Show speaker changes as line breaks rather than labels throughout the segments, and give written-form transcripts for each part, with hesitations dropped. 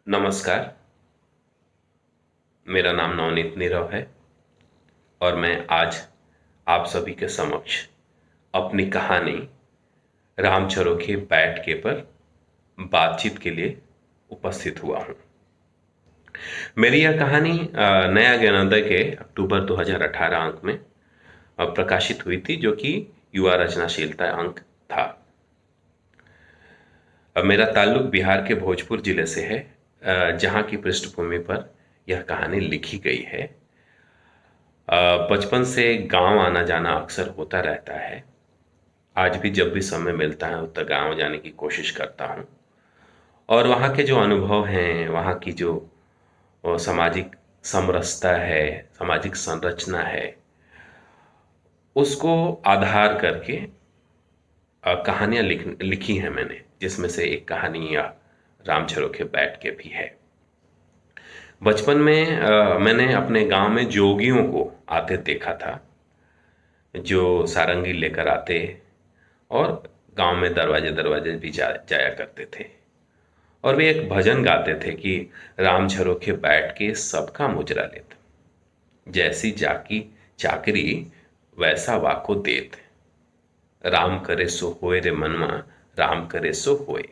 नमस्कार। मेरा नाम नवनीत नीरव है और मैं आज आप सभी के समक्ष अपनी कहानी रामचरोखे बैठ के पर बातचीत के लिए उपस्थित हुआ हूं। मेरी यह कहानी नया ज्ञानोदय के अक्टूबर 2018 अंक में प्रकाशित हुई थी, जो कि युवा रचनाशीलता अंक था। मेरा ताल्लुक बिहार के भोजपुर जिले से है, जहां की पृष्ठभूमि पर यह कहानी लिखी गई है। बचपन से गांव आना जाना अक्सर होता रहता है। आज भी जब भी समय मिलता है तो गांव जाने की कोशिश करता हूं और वहाँ के जो अनुभव हैं, वहाँ की जो सामाजिक समरसता है, सामाजिक संरचना है, उसको आधार करके कहानियां लिखी हैं मैंने, जिसमें से एक कहानी या राम झरोखे बैठ के भी है। बचपन में मैंने अपने गांव में जोगियों को आते देखा था, जो सारंगी लेकर आते और गांव में दरवाजे दरवाजे भी जाया करते थे। और वे एक भजन गाते थे कि राम झरोखे बैठ के सबका मुजरा लेत, जैसी जाकी चाकरी वैसा वाको देत, राम करे सो होए रे मनवा, राम करे सो होए।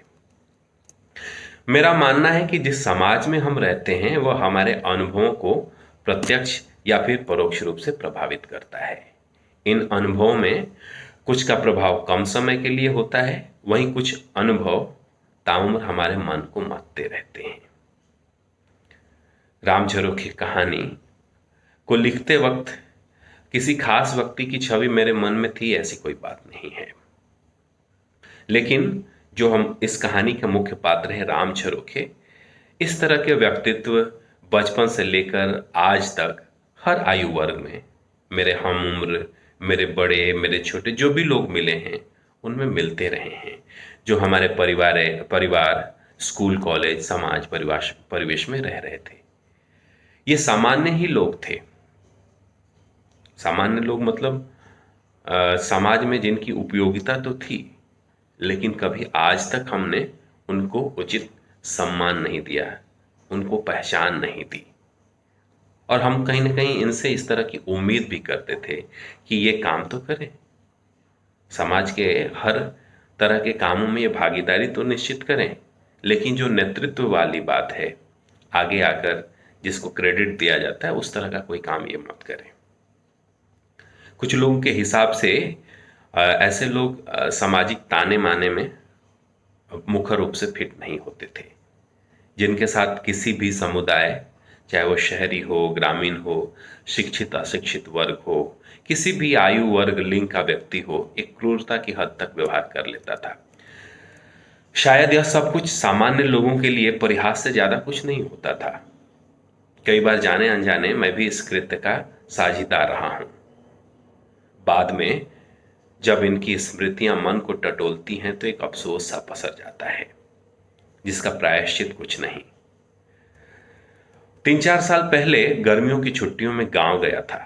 मेरा मानना है कि जिस समाज में हम रहते हैं वह हमारे अनुभवों को प्रत्यक्ष या फिर परोक्ष रूप से प्रभावित करता है। इन अनुभवों में कुछ का प्रभाव कम समय के लिए होता है, वहीं कुछ अनुभव ताउम्र हमारे मन को मथते रहते हैं। राम झरोखे कहानी को लिखते वक्त किसी खास व्यक्ति की छवि मेरे मन में थी, ऐसी कोई बात नहीं है। लेकिन जो हम इस कहानी के मुख्य पात्र हैं राम झरोखे, इस तरह के व्यक्तित्व बचपन से लेकर आज तक हर आयु वर्ग में मेरे हम उम्र, मेरे बड़े, मेरे छोटे, जो भी लोग मिले हैं उनमें मिलते रहे हैं, जो हमारे परिवार, स्कूल, कॉलेज, समाज, परिवेश में रह रहे थे। ये सामान्य ही लोग थे। सामान्य लोग मतलब समाज में जिनकी उपयोगिता तो थी, लेकिन कभी आज तक हमने उनको उचित सम्मान नहीं दिया, उनको पहचान नहीं दी। और हम कहीं ना कहीं इनसे इस तरह की उम्मीद भी करते थे कि ये काम तो करें, समाज के हर तरह के कामों में ये भागीदारी तो निश्चित करें, लेकिन जो नेतृत्व वाली बात है, आगे आकर जिसको क्रेडिट दिया जाता है, उस तरह का कोई काम ये मत करें। कुछ लोगों के हिसाब से ऐसे लोग सामाजिक ताने माने में मुख्य रूप से फिट नहीं होते थे, जिनके साथ किसी भी समुदाय, चाहे वो शहरी हो, ग्रामीण हो, शिक्षित अशिक्षित वर्ग हो, किसी भी आयु वर्ग लिंग का व्यक्ति हो, एक क्रूरता की हद तक व्यवहार कर लेता था। शायद यह सब कुछ सामान्य लोगों के लिए परिहास से ज्यादा कुछ नहीं होता था। कई बार जाने अनजाने मैं भी इस कृत्य का साझीदार रहा हूं। बाद में जब इनकी स्मृतियां मन को टटोलती हैं तो एक अफसोस सा पसर जाता है, जिसका प्रायश्चित कुछ नहीं। 3-4 साल पहले गर्मियों की छुट्टियों में गांव गया था।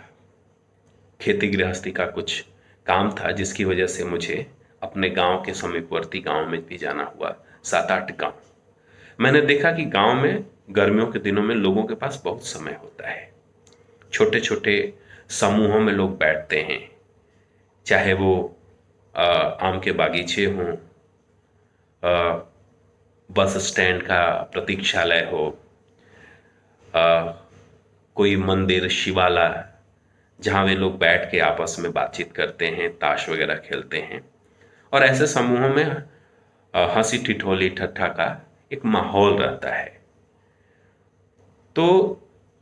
खेती गृहस्थी का कुछ काम था, जिसकी वजह से मुझे अपने गांव के समीपवर्ती गांव में भी जाना हुआ, 7-8 गांव। मैंने देखा कि गांव में गर्मियों के दिनों में लोगों के पास बहुत समय होता है। छोटे छोटे समूहों में लोग बैठते हैं, चाहे वो आम के बागीचे हों, बस स्टैंड का प्रतीक्षालय हो, कोई मंदिर, शिवाला, जहाँ वे लोग बैठ के आपस में बातचीत करते हैं, ताश वगैरह खेलते हैं। और ऐसे समूहों में हंसी ठिठोली ठट्ठा का एक माहौल रहता है। तो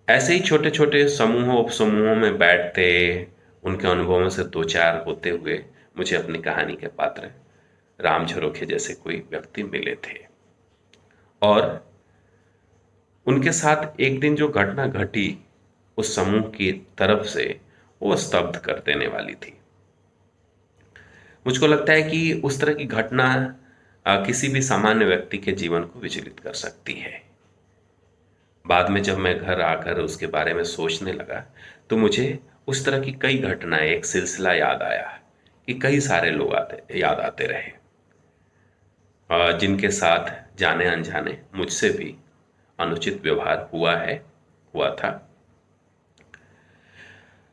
ऐसे ही छोटे छोटे समूहों उपसमूहों में बैठते, उनके अनुभवों से दो चार होते हुए मुझे अपनी कहानी के पात्र राम झरोखे जैसे कोई व्यक्ति मिले थे। और उनके साथ एक दिन जो घटना घटी उस समूह की तरफ से, वो स्तब्ध कर देने वाली थी। मुझको लगता है कि उस तरह की घटना किसी भी सामान्य व्यक्ति के जीवन को विचलित कर सकती है। बाद में जब मैं घर आकर उसके बारे में सोचने लगा तो मुझे उस तरह की कई घटनाएं, एक सिलसिला याद आया कि कई सारे लोग याद आते रहे, जिनके साथ जाने अनजाने मुझसे भी अनुचित व्यवहार हुआ था।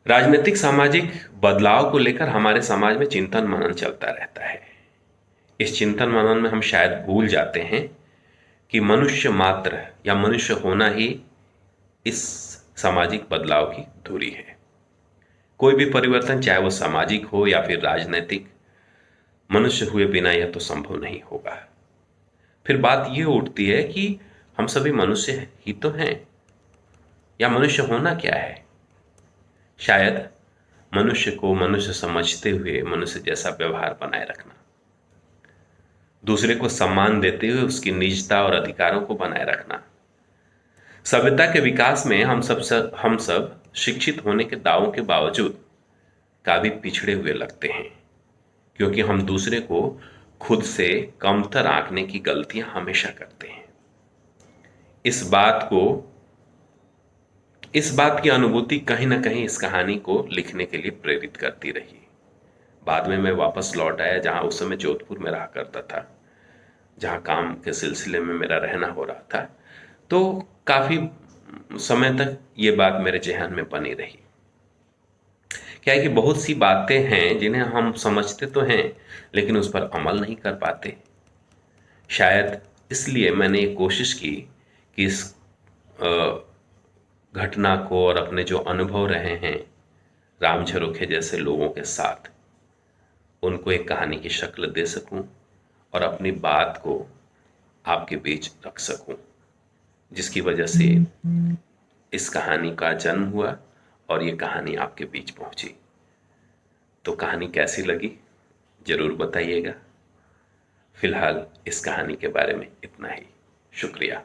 राजनीतिक सामाजिक बदलाव को लेकर हमारे समाज में चिंतन मनन चलता रहता है। इस चिंतन मनन में हम शायद भूल जाते हैं कि मनुष्य मात्र या मनुष्य होना ही इस सामाजिक बदलाव की धुरी है। कोई भी परिवर्तन, चाहे वो सामाजिक हो या फिर राजनीतिक, मनुष्य हुए बिना यह तो संभव नहीं होगा। फिर बात यह उठती है कि हम सभी मनुष्य ही तो हैं, या मनुष्य होना क्या है? शायद मनुष्य को मनुष्य समझते हुए मनुष्य जैसा व्यवहार बनाए रखना, दूसरे को सम्मान देते हुए उसकी निजता और अधिकारों को बनाए रखना। सभ्यता के विकास में हम सब शिक्षित होने के दावों के बावजूद काफी पिछड़े हुए लगते हैं, क्योंकि हम दूसरे को खुद से कमतर आंकने की गलतियां हमेशा करते हैं। इस बात की अनुभूति कहीं ना कहीं इस कहानी को लिखने के लिए प्रेरित करती रही। बाद में मैं वापस लौट आया, जहां उस समय जोधपुर में रहा करता था, जहां काम के सिलसिले में मेरा रहना हो रहा था। तो काफी समय तक ये बात मेरे जहन में बनी रही। क्या है कि बहुत सी बातें हैं जिन्हें हम समझते तो हैं, लेकिन उस पर अमल नहीं कर पाते। शायद इसलिए मैंने ये कोशिश की कि इस घटना को और अपने जो अनुभव रहे हैं राम झरोखे जैसे लोगों के साथ, उनको एक कहानी की शक्ल दे सकूं और अपनी बात को आपके बीच रख सकूं, जिसकी वजह से इस कहानी का जन्म हुआ और ये कहानी आपके बीच पहुंची। तो कहानी कैसी लगी जरूर बताइएगा। फिलहाल इस कहानी के बारे में इतना ही। शुक्रिया।